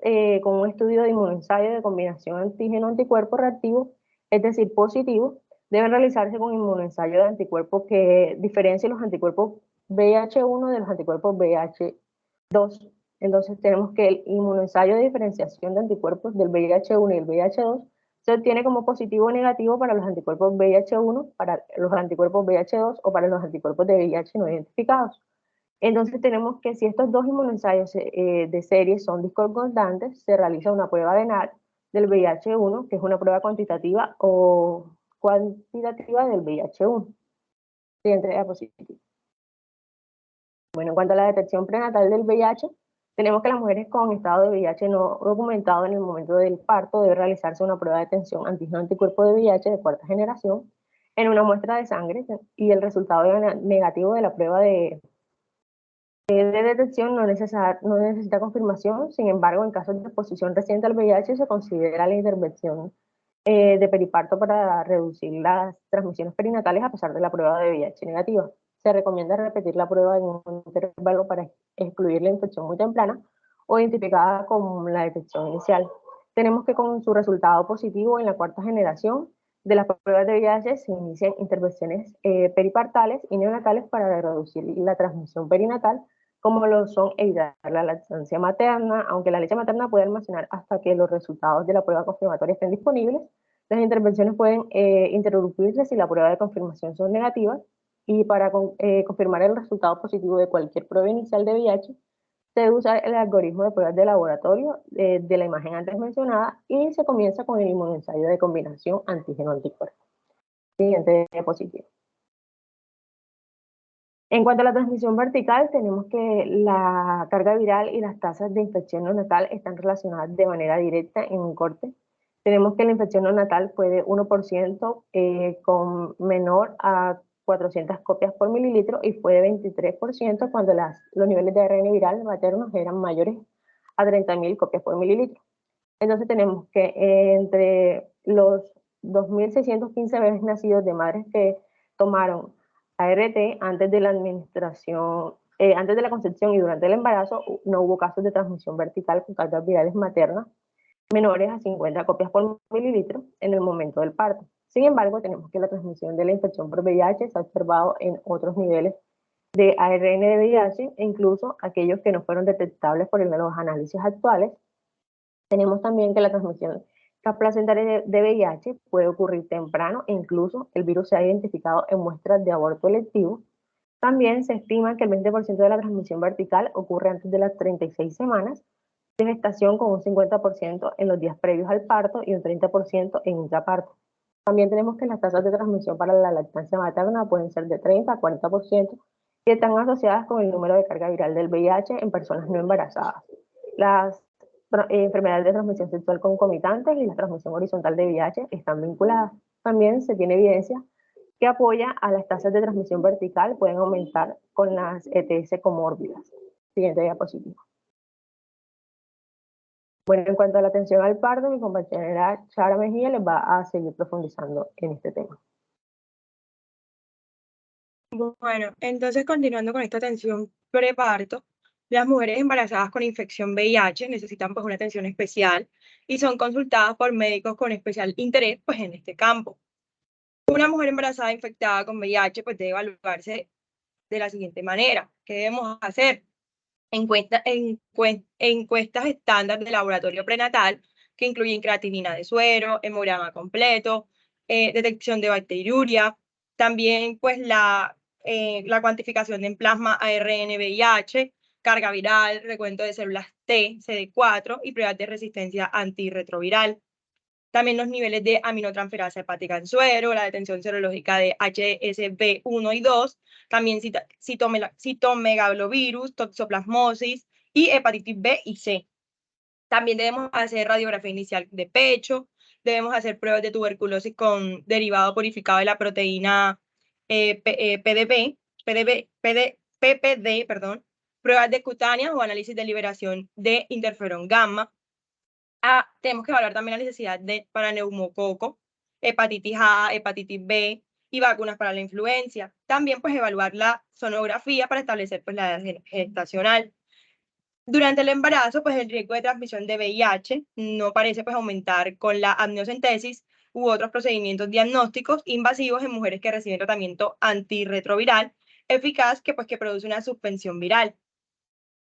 con un estudio de inmunoensayo de combinación antígeno-anticuerpo reactivo, es decir, positivo, deben realizarse con inmunoensayo de anticuerpos que diferencie los anticuerpos VIH-1 de los anticuerpos VIH-2. Entonces tenemos que el inmunoensayo de diferenciación de anticuerpos del VIH-1 y el VIH-2 se obtiene como positivo o negativo para los anticuerpos VIH-1, para los anticuerpos VIH-2 o para los anticuerpos de VIH no identificados. Entonces tenemos que si estos dos inmunoensayos de serie son discordantes, se realiza una prueba de NAT del VIH-1, que es una prueba cuantitativa o cuantitativa del VIH-1. Siguiente diapositiva. Bueno, en cuanto a la detección prenatal del VIH, tenemos que las mujeres con estado de VIH no documentado en el momento del parto debe realizarse una prueba de detección antígeno-anticuerpo de VIH de cuarta generación en una muestra de sangre y el resultado negativo de la prueba de detección no necesita confirmación. Sin embargo, en casos de exposición reciente al VIH se considera la intervención de periparto para reducir las transmisiones perinatales a pesar de la prueba de VIH negativa. Se recomienda repetir la prueba en un intervalo para excluir la infección muy temprana o identificada con la detección inicial. tenemos que con su resultado positivo en la cuarta generación de las pruebas de VIH se inician intervenciones peripartales y neonatales para reducir la transmisión perinatal, como lo son evitar la lactancia materna, aunque la leche materna puede almacenar hasta que los resultados de la prueba confirmatoria estén disponibles. Las intervenciones pueden interrumpirse si la prueba de confirmación son negativas, y para confirmar el resultado positivo de cualquier prueba inicial de VIH, se debe usar el algoritmo de pruebas de laboratorio de la imagen antes mencionada y se comienza con el inmunoensayo de combinación antígeno-anticuerpo. Siguiente diapositiva. En cuanto a la transmisión vertical, tenemos que la carga viral y las tasas de infección neonatal están relacionadas de manera directa en un corte. Tenemos que la infección neonatal fue de 1% con menor a 400 copias por mililitro y fue de 23% cuando los niveles de ARN viral maternos eran mayores a 30.000 copias por mililitro. Entonces tenemos que entre los 2.615 bebés nacidos de madres que tomaron ART antes de la administración, antes de la concepción y durante el embarazo, no hubo casos de transmisión vertical con cargas virales maternas menores a 50 copias por mililitro en el momento del parto. Sin embargo, tenemos que la transmisión de la infección por VIH se ha observado en otros niveles de ARN de VIH e incluso aquellos que no fueron detectables por los análisis actuales. Tenemos también que la transmisión placentaria de VIH puede ocurrir temprano e incluso el virus se ha identificado en muestras de aborto electivo. También se estima que el 20% de la transmisión vertical ocurre antes de las 36 semanas de gestación, con un 50% en los días previos al parto y un 30% en intraparto. También tenemos que las tasas de transmisión para la lactancia materna pueden ser de 30 a 40% y están asociadas con el número de carga viral del VIH en personas no embarazadas. Las enfermedades de transmisión sexual concomitantes y la transmisión horizontal de VIH están vinculadas. También se tiene evidencia que apoya a las tasas de transmisión vertical, pueden aumentar con las ETS comórbidas. Siguiente diapositiva. Bueno, en cuanto a la atención al parto, mi compañera Chara Mejía les va a seguir profundizando en este tema. Bueno, entonces continuando con esta atención preparto, las mujeres embarazadas con infección VIH necesitan pues una atención especial y son consultadas por médicos con especial interés pues en este campo. Una mujer embarazada infectada con VIH pues debe evaluarse de la siguiente manera. ¿Qué debemos hacer? Encuestas estándar de laboratorio prenatal que incluyen creatinina de suero, hemograma completo, detección de bacteriuria, también pues la cuantificación en plasma ARN VIH, carga viral, recuento de células T, CD4 y pruebas de resistencia antirretroviral. También los niveles de aminotransferasa hepática en suero, la detención serológica de HSV1 y 2, también citomegalovirus, toxoplasmosis y hepatitis B y C. También debemos hacer radiografía inicial de pecho, debemos hacer pruebas de tuberculosis con derivado purificado de la proteína PPD, pruebas de cutáneas o análisis de liberación de interferón gamma. Tenemos que evaluar también la necesidad para neumococo, hepatitis A, hepatitis B y vacunas para la influenza. También pues evaluar la sonografía para establecer pues la edad gestacional. Durante el embarazo pues el riesgo de transmisión de VIH no parece pues aumentar con la amniocentesis u otros procedimientos diagnósticos invasivos en mujeres que reciben tratamiento antirretroviral eficaz que produce una suspensión viral.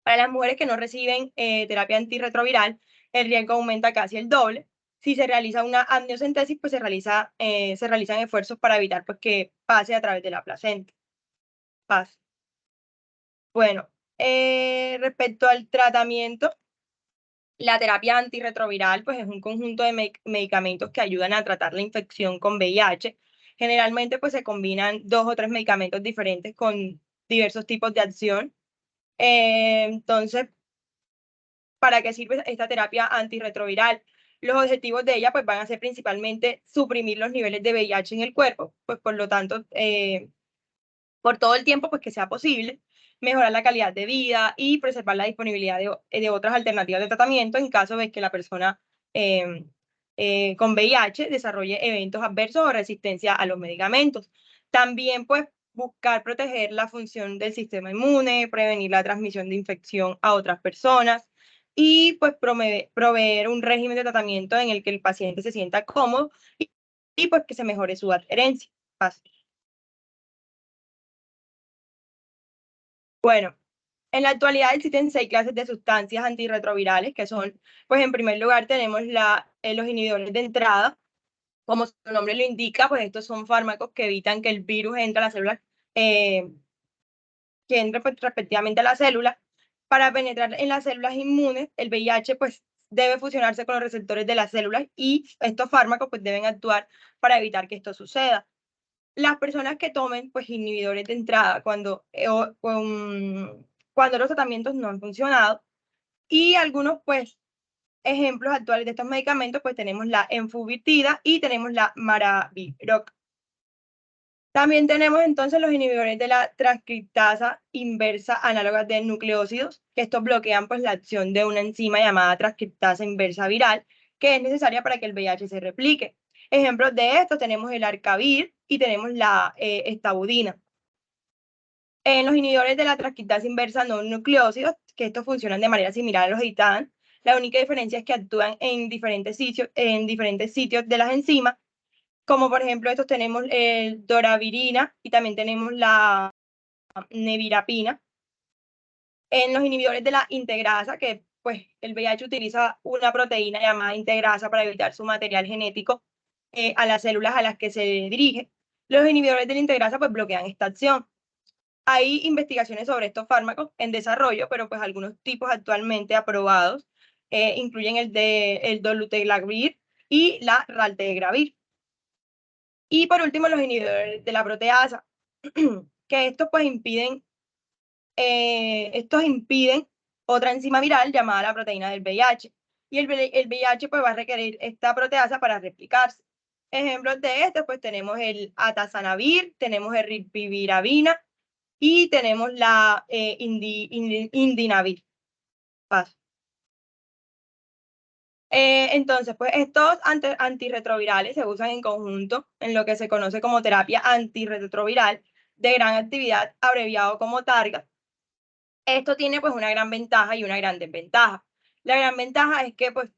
Para las mujeres que no reciben terapia antirretroviral, el riesgo aumenta casi el doble. Si se realiza una amniocentesis, pues se realizan esfuerzos para evitar pues, que pase a través de la placenta. Bueno, respecto al tratamiento, la terapia antirretroviral pues, es un conjunto de medicamentos que ayudan a tratar la infección con VIH. Generalmente pues, se combinan 2 o 3 medicamentos diferentes con diversos tipos de acción. Entonces, ¿para qué sirve esta terapia antirretroviral? Los objetivos de ella pues, van a ser principalmente suprimir los niveles de VIH en el cuerpo, pues por lo tanto, por todo el tiempo pues, que sea posible, mejorar la calidad de vida y preservar la disponibilidad de otras alternativas de tratamiento en caso de que la persona con VIH desarrolle eventos adversos o resistencia a los medicamentos. También pues buscar proteger la función del sistema inmune, prevenir la transmisión de infección a otras personas. y pues proveer un régimen de tratamiento en el que el paciente se sienta cómodo y pues que se mejore su adherencia. Bueno, en la actualidad existen 6 clases de sustancias antirretrovirales, que son, pues en primer lugar tenemos los inhibidores de entrada. Como su nombre lo indica, pues estos son fármacos que evitan que el virus entre a las células, que entre pues, respectivamente a la célula. Para penetrar en las células inmunes, el VIH pues debe fusionarse con los receptores de las células y estos fármacos pues deben actuar para evitar que esto suceda. Las personas que tomen pues inhibidores de entrada cuando los tratamientos no han funcionado, y algunos pues ejemplos actuales de estos medicamentos, pues tenemos la enfuvirtida y tenemos la maraviroc. También tenemos entonces los inhibidores de la transcriptasa inversa análoga de nucleósidos, que estos bloquean pues la acción de una enzima llamada transcriptasa inversa viral, que es necesaria para que el VIH se replique. Ejemplos de estos tenemos el arcavir y tenemos la estabudina. En los inhibidores de la transcriptasa inversa no nucleósidos, que estos funcionan de manera similar a los ITAN, la única diferencia es que actúan en diferentes sitios de las enzimas, como por ejemplo estos tenemos el doravirina y también tenemos la nevirapina. En los inhibidores de la integrasa, que pues el VIH utiliza una proteína llamada integrasa para evitar su material genético a las células a las que se dirige, los inhibidores de la integrasa pues bloquean esta acción. Hay investigaciones sobre estos fármacos en desarrollo, pero pues algunos tipos actualmente aprobados incluyen el dolutegravir y la raltegravir. Y por último, los inhibidores de la proteasa, que estos pues impiden otra enzima viral llamada la proteína del VIH. Y el VIH pues va a requerir esta proteasa para replicarse. Ejemplos de estos pues tenemos el atazanavir, tenemos el ripiviravina y tenemos la indinavir. Entonces, pues estos antirretrovirales se usan en conjunto en lo que se conoce como terapia antirretroviral de gran actividad, abreviado como TARGA. Esto tiene pues una gran ventaja y una gran desventaja. La gran ventaja es que pues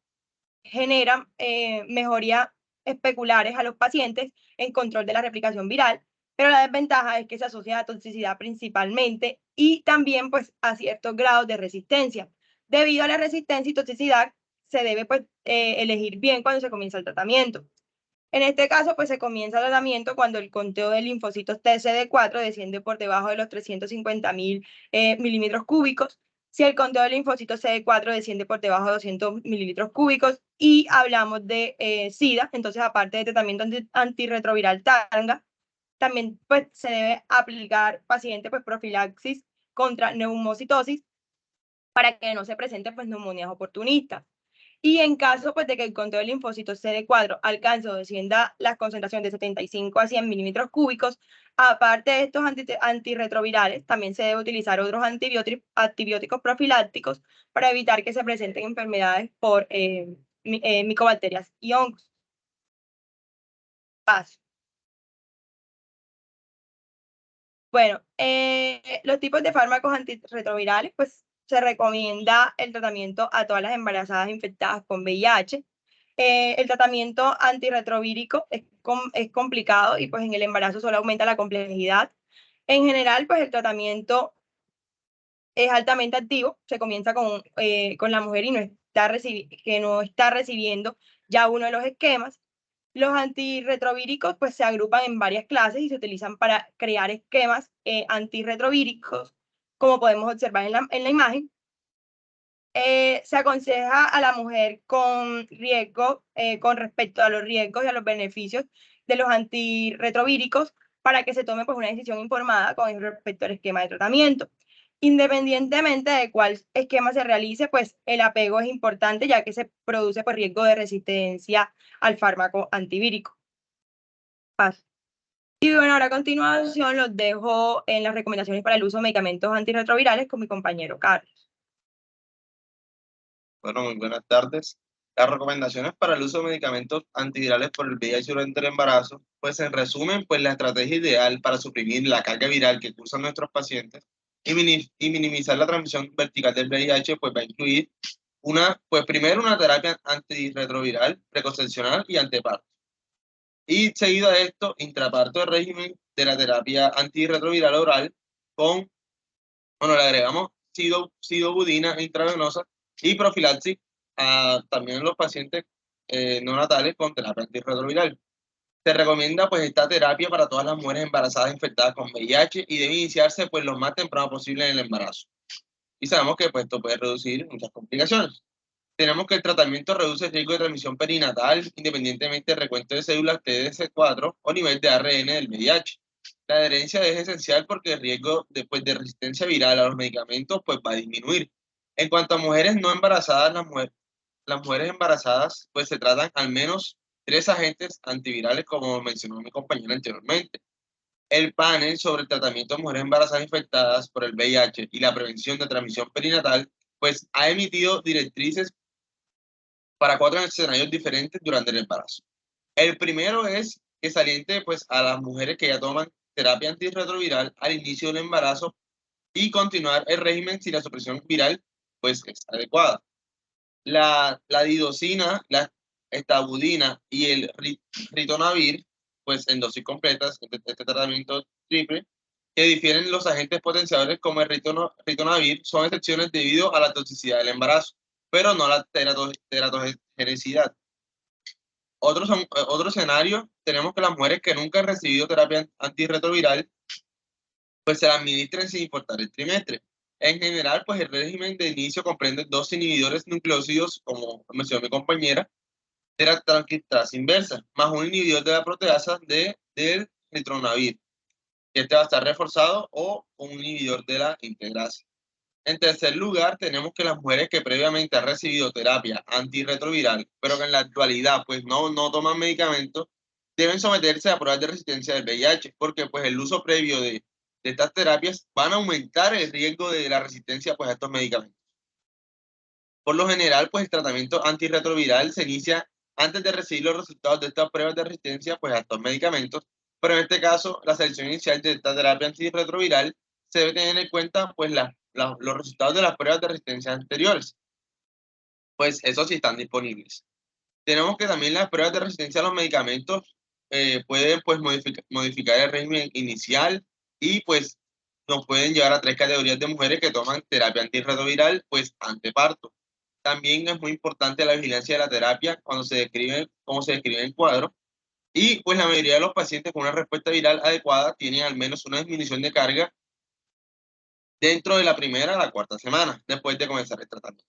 generan mejorías especulares a los pacientes en control de la replicación viral, pero la desventaja es que se asocia a toxicidad principalmente y también pues a ciertos grados de resistencia. Debido a la resistencia y toxicidad, se debe pues elegir bien cuando se comienza el tratamiento. En este caso, pues se comienza el tratamiento cuando el conteo de linfocitos TCD4 desciende por debajo de los 350.000 milímetros cúbicos. Si el conteo de linfocitos CD4 desciende por debajo de 200 mililitros cúbicos y hablamos de SIDA, entonces aparte de tratamiento antirretroviral TARGA, también pues se debe aplicar paciente pues profilaxis contra neumocitosis para que no se presenten pues neumonías oportunistas. Y en caso pues, de que el conteo de linfocitos CD4 alcance o descienda la concentración de 75 a 100 milímetros cúbicos, aparte de estos antirretrovirales, también se debe utilizar otros antibióticos profilácticos para evitar que se presenten enfermedades por micobacterias y hongos. Paso. Bueno, los tipos de fármacos antirretrovirales, pues se recomienda el tratamiento a todas las embarazadas infectadas con VIH. El tratamiento antirretrovírico es complicado y pues en el embarazo solo aumenta la complejidad. En general, pues el tratamiento es altamente activo, se comienza con la mujer y que no está recibiendo ya uno de los esquemas. Los antirretrovíricos pues se agrupan en varias clases y se utilizan para crear esquemas antirretrovíricos, como podemos observar en la imagen. Se aconseja a la mujer con riesgo, con respecto a los riesgos y a los beneficios de los antirretrovíricos para que se tome pues, una decisión informada con respecto al esquema de tratamiento. Independientemente de cuál esquema se realice, pues el apego es importante ya que se produce pues, riesgo de resistencia al fármaco antivírico. Paso. Y bueno, ahora a continuación los dejo en las recomendaciones para el uso de medicamentos antirretrovirales con mi compañero Carlos. Bueno, muy buenas tardes. Las recomendaciones para el uso de medicamentos antivirales por el VIH durante el embarazo, pues en resumen, pues la estrategia ideal para suprimir la carga viral que cursan nuestros pacientes y minimizar la transmisión vertical del VIH, pues va a incluir pues primero una terapia antirretroviral, preconcepcional y anteparto. Y seguido de esto, intraparto de régimen de la terapia antirretroviral oral con, bueno, le agregamos sidobudina intravenosa y profilaxis también a los pacientes neonatales con terapia antirretroviral. Se recomienda pues esta terapia para todas las mujeres embarazadas infectadas con VIH y debe iniciarse pues lo más temprano posible en el embarazo. Y sabemos que pues esto puede reducir muchas complicaciones. Tenemos que el tratamiento reduce el riesgo de transmisión perinatal independientemente del recuento de células TDC4 o nivel de ARN del VIH. La adherencia es esencial porque el riesgo después de resistencia viral a los medicamentos pues va a disminuir. En cuanto a mujeres no embarazadas, las mujeres embarazadas pues se tratan al menos 3 agentes antivirales como mencionó mi compañera anteriormente. El panel sobre el tratamiento de mujeres embarazadas infectadas por el VIH y la prevención de transmisión perinatal pues ha emitido directrices para 4 escenarios diferentes durante el embarazo. El primero es que se aliente pues, a las mujeres que ya toman terapia antirretroviral al inicio del embarazo y continuar el régimen si la supresión viral pues, es adecuada. La didosina, la estabudina y el ritonavir, pues en dosis completas, este tratamiento triple, que difieren los agentes potenciadores como el ritonavir, son excepciones debido a la toxicidad del embarazo, pero no a la teratogenicidad. Otro escenario, tenemos que las mujeres que nunca han recibido terapia antirretroviral, pues se la administren sin importar el trimestre. En general, pues el régimen de inicio comprende 2 inhibidores nucleócidos, como mencionó mi compañera, de la transcriptasa inversa, más un inhibidor de la proteasa del ritonavir, que este va a estar reforzado, o un inhibidor de la integrasa. En tercer lugar, tenemos que las mujeres que previamente han recibido terapia antirretroviral, pero que en la actualidad pues no toman medicamentos, deben someterse a pruebas de resistencia del VIH, porque pues el uso previo de estas terapias van a aumentar el riesgo de la resistencia pues a estos medicamentos. Por lo general, pues el tratamiento antirretroviral se inicia antes de recibir los resultados de estas pruebas de resistencia pues a estos medicamentos, pero en este caso la selección inicial de esta terapia antirretroviral se debe tener en cuenta pues los resultados de las pruebas de resistencia anteriores, pues esos sí están disponibles. Tenemos que también las pruebas de resistencia a los medicamentos pueden pues modificar el régimen inicial y pues nos pueden llevar a 3 categorías de mujeres que toman terapia antirretroviral pues anteparto. También es muy importante la vigilancia de la terapia como se describe en el cuadro. Y pues la mayoría de los pacientes con una respuesta viral adecuada tienen al menos una disminución de carga dentro de la primera a la 4ª semana, después de comenzar el tratamiento.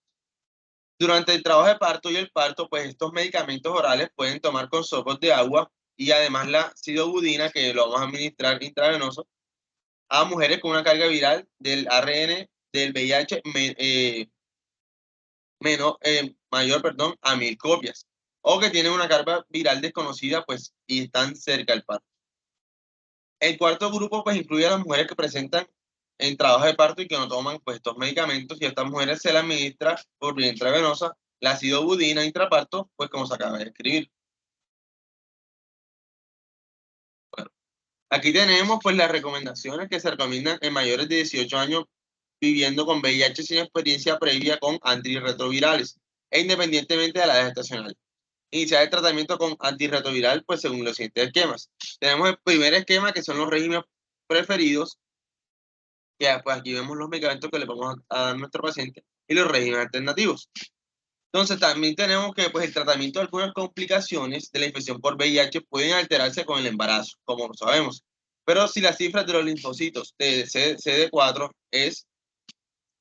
Durante el trabajo de parto y el parto, pues estos medicamentos orales pueden tomar con sorbos de agua y además la sidobudina, que lo vamos a administrar intravenoso, a mujeres con una carga viral del ARN del VIH mayor a 1000 copias, o que tienen una carga viral desconocida pues, y están cerca del parto. El cuarto grupo pues incluye a las mujeres que presentan en trabajo de parto y que no toman pues estos medicamentos, y a estas mujeres se les administra por vía intravenosa la sidobudina intraparto, pues como se acaba de escribir. Bueno, aquí tenemos pues las recomendaciones que se recomiendan en mayores de 18 años viviendo con VIH sin experiencia previa con antirretrovirales e independientemente de la edad gestacional. Iniciar el tratamiento con antirretroviral pues según los siguientes esquemas. Tenemos el primer esquema, que son los regímenes preferidos, que pues aquí vemos los medicamentos que le vamos a dar a nuestro paciente, y los regímenes alternativos. Entonces también tenemos que pues el tratamiento de algunas complicaciones de la infección por VIH pueden alterarse con el embarazo, como lo sabemos. Pero si las cifras de los linfocitos de CD4 es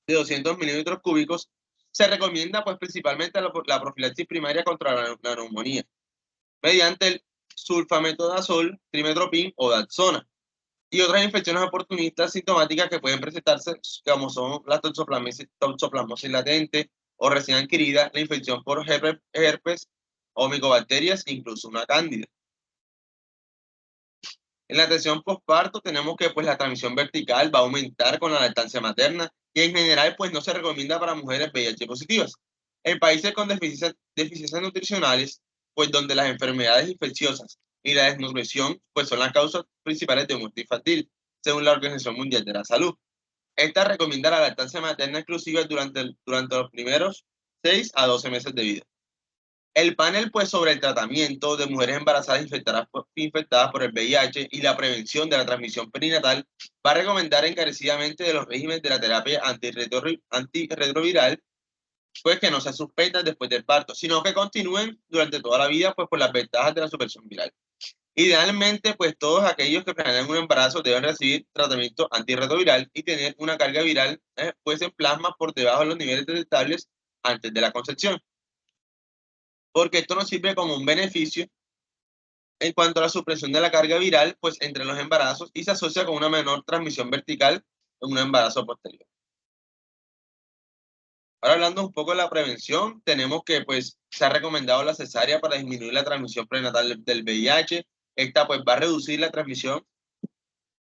de 200 milímetros cúbicos, se recomienda pues principalmente la profilaxis primaria contra la neumonía, mediante el sulfametodazol, trimetoprim o dazona, y otras infecciones oportunistas sintomáticas que pueden presentarse, como son la toxoplasmosis latente o recién adquirida, la infección por herpes o micobacterias, incluso una cándida. En la atención postparto tenemos que pues la transmisión vertical va a aumentar con la lactancia materna, y en general pues no se recomienda para mujeres VIH positivas. En países con deficiencias nutricionales, pues donde las enfermedades infecciosas y la desnutrición pues son las causas principales de muerte infantil, según la Organización Mundial de la Salud. Esta recomienda la lactancia materna exclusiva durante los primeros 6 a 12 meses de vida. El panel, pues, sobre el tratamiento de mujeres embarazadas infectadas por el VIH y la prevención de la transmisión perinatal va a recomendar encarecidamente de los regímenes de la terapia antirretroviral, pues que no se suspendan después del parto, sino que continúen durante toda la vida, pues por las ventajas de la supresión viral. Idealmente, pues todos aquellos que planean un embarazo deben recibir tratamiento antirretroviral y tener una carga viral, pues en plasma por debajo de los niveles detectables antes de la concepción, porque esto nos sirve como un beneficio en cuanto a la supresión de la carga viral, pues entre los embarazos, y se asocia con una menor transmisión vertical en un embarazo posterior. Ahora, hablando un poco de la prevención, tenemos que pues se ha recomendado la cesárea para disminuir la transmisión prenatal del VIH. Esta pues va a reducir la transmisión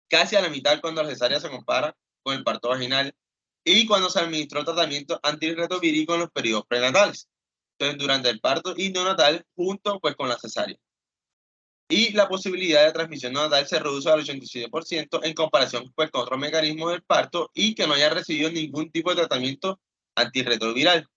casi a la mitad cuando la cesárea se compara con el parto vaginal y cuando se administró tratamiento antirretrovírico en los periodos prenatales. Entonces, durante el parto y neonatal, junto pues con la cesárea. Y la posibilidad de transmisión neonatal se reduce al 87% en comparación pues, con otros mecanismos del parto y que no haya recibido ningún tipo de tratamiento antirretroviral.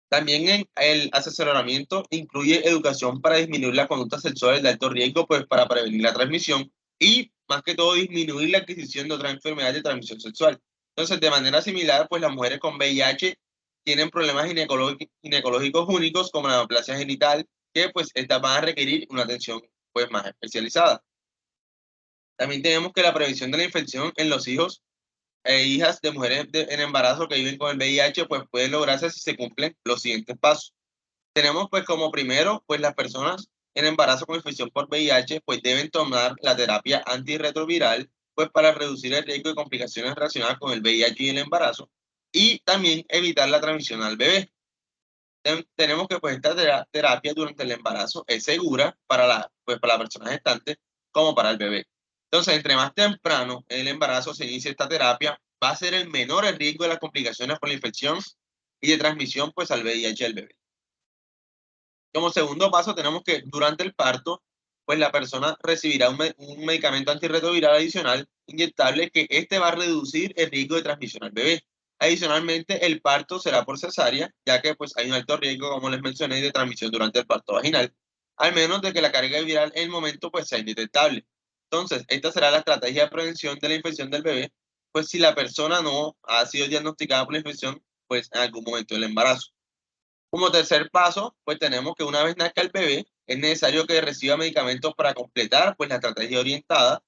También en el asesoramiento incluye educación para disminuir las conductas sexuales de alto riesgo, pues para prevenir la transmisión y más que todo disminuir la adquisición de otras enfermedades de transmisión sexual. Entonces, de manera similar, pues las mujeres con VIH tienen problemas ginecológicos únicos como la neoplasia genital, que pues estas van a requerir una atención pues más especializada. También tenemos que la prevención de la infección en los hijos e hijas de mujeres en embarazo que viven con el VIH, pues puede lograrse si se cumplen los siguientes pasos. Tenemos pues como primero, pues las personas en embarazo con infección por VIH, pues deben tomar la terapia antirretroviral, pues para reducir el riesgo de complicaciones relacionadas con el VIH y el embarazo, y también evitar la transmisión al bebé. Tenemos que pues esta terapia durante el embarazo es segura para la persona gestante como para el bebé. Entonces, entre más temprano en el embarazo se inicie esta terapia, va a ser el menor el riesgo de las complicaciones por la infección y de transmisión pues al VIH del bebé. Como segundo paso, tenemos que durante el parto, pues la persona recibirá un medicamento antirretroviral adicional inyectable que este va a reducir el riesgo de transmisión al bebé. Adicionalmente, el parto será por cesárea, ya que pues hay un alto riesgo, como les mencioné, de transmisión durante el parto vaginal, al menos de que la carga viral en el momento pues sea indetectable. Entonces, esta será la estrategia de prevención de la infección del bebé, pues si la persona no ha sido diagnosticada por la infección, pues en algún momento del embarazo. Como tercer paso, pues tenemos que una vez nazca el bebé, es necesario que reciba medicamentos para completar pues la estrategia orientada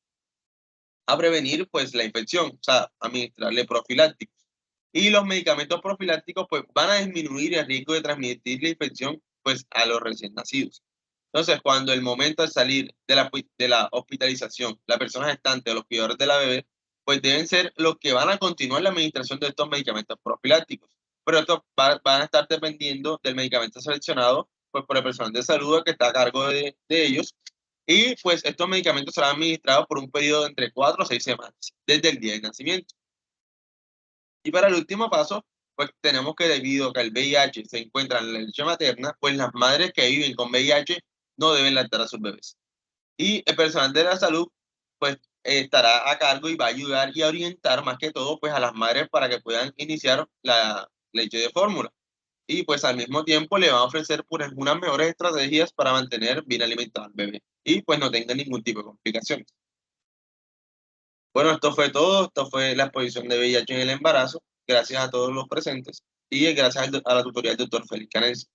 a prevenir pues la infección, o sea, administrarle profilácticos. Y los medicamentos profilácticos pues van a disminuir el riesgo de transmitir la infección pues a los recién nacidos. Entonces, cuando el momento de salir de la hospitalización, la persona gestante o los cuidadores de la bebé, pues deben ser los que van a continuar la administración de estos medicamentos profilácticos. Pero estos van a estar dependiendo del medicamento seleccionado pues, por el personal de salud que está a cargo de ellos. Y pues estos medicamentos serán administrados por un periodo de entre 4 a 6 semanas, desde el día de nacimiento. Y para el último paso, pues tenemos que debido a que el VIH se encuentra en la leche materna, pues las madres que viven con VIH no deben lactar a sus bebés. Y el personal de la salud, pues estará a cargo y va a ayudar y a orientar más que todo, pues a las madres para que puedan iniciar la leche de fórmula. Y pues al mismo tiempo le van a ofrecer pues unas mejores estrategias para mantener bien alimentado al bebé y pues no tenga ningún tipo de complicaciones. Bueno, esto fue todo. Esto fue la exposición de VIH en el embarazo. Gracias a todos los presentes y gracias a la tutoría del doctor Félix Canense.